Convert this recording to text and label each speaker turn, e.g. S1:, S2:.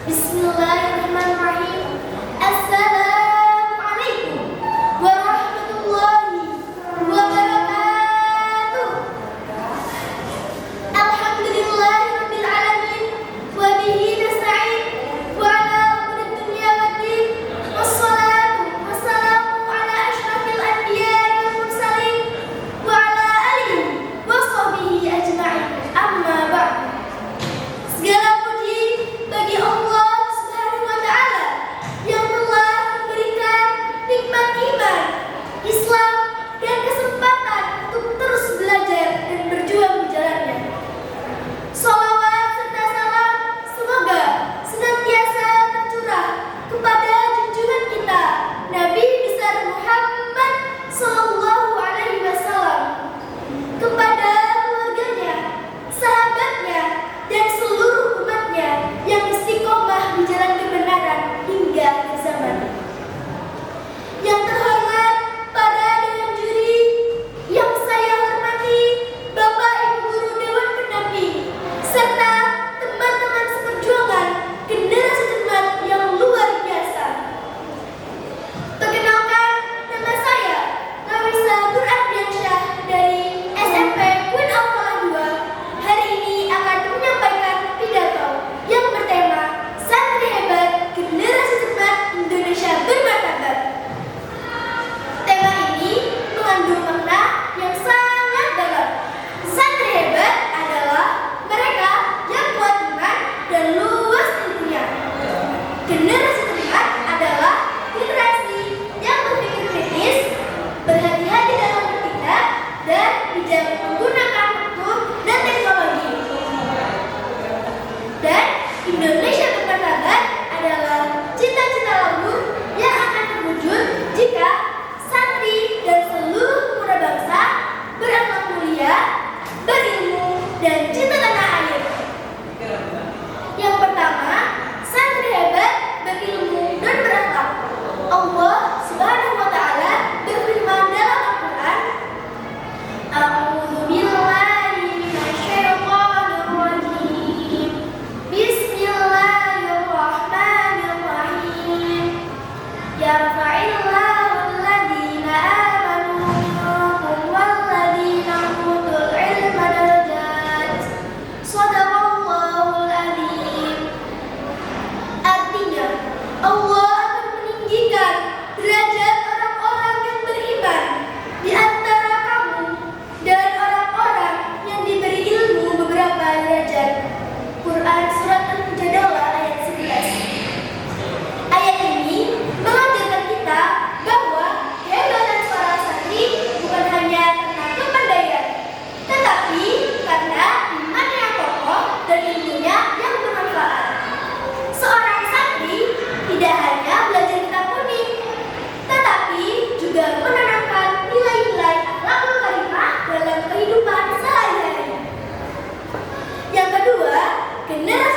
S1: Bismillahirrahmanirrahim. Assalamualaikum warahmatullahi wabarakatuh. Alhamdulillahirabbil alamin wa bihi nasta'in wa ala umuri dunya waddin. Wassalatu wassalamu ala asyrafil anbiya'i wal mursalin wa ala alihi wa sahbihi ajma'in. Amma ba'du. Segala puji bagi Allah Subhanahu wa taala yang telah memberikan nikmat iman, Islam, dan kesempatan untuk terus belajar dan berjuang di jalannya. Shalawat serta salam semoga senantiasa tercurah kepada junjungan kita Nabi besar Muhammad sallallahu alaihi wasallam, kepada keluarganya, sahabatnya, dan seluruh umatnya yang istiqomah di jalan kebenaran hingga akhir zaman. Yang terhormat para dewan juri, yang saya hormati Bapak Ibu Guru Dewan Pendamping, serta teman-teman seperjuangan generasi cermat yang luar biasa. Perkenalkan, nama saya Nawisa Nur Ardiansyah dari SMP Queen Alfalah 2. Hari ini akan menyampaikan pidato yang bertema Santri Hebat Generasi Cermat Indonesia Bermartabat. Tema ini mengandung makna yang sangat dalam. Santri hebat adalah mereka yang kuat iman dan luas ilmunya. Generasi cermat adalah generasi yang berpikir kritis, berhati-hati dalam bertindak, dan bijak menggunakan hukum dan teknologi. Dan Indonesia Bermartabat adalah cita-cita luhur yang akan terwujud jika santri dan seluruh pemuda bangsa berakhlak mulia, berilmu, dan cinta tanah air. Yang pertama, santri hebat, berilmu, dan berakhlak. Allah Subhanahu wa taala berfirman dalam Al-Qur'an, A'udzu billahi minasyaitonir rajim. Bismillahirrahmanirrahim. Yarfa'illahu alladhina amanu minkum walladhina utul ilma darajat. Shadaqallahul adzim. Artinya, Allah akan meninggikan derajat orang-orang yang beriman di antara kamu dan orang-orang yang diberi ilmu beberapa derajat. Quran Surat Al-Mujadalah ayat 11. Ayat ini mengajarkan kita bahwa kehebatan seorang santri bukan hanya tentang kepandaian, tetapi karena iman yang kokoh dan ilmunya yang bermanfaat. Seorang santri tidak hanya belajar kitab kuning, tetapi juga menanamkan nilai-nilai akhlakul karimah dalam kehidupan sehari-hari. Yang kedua, generasi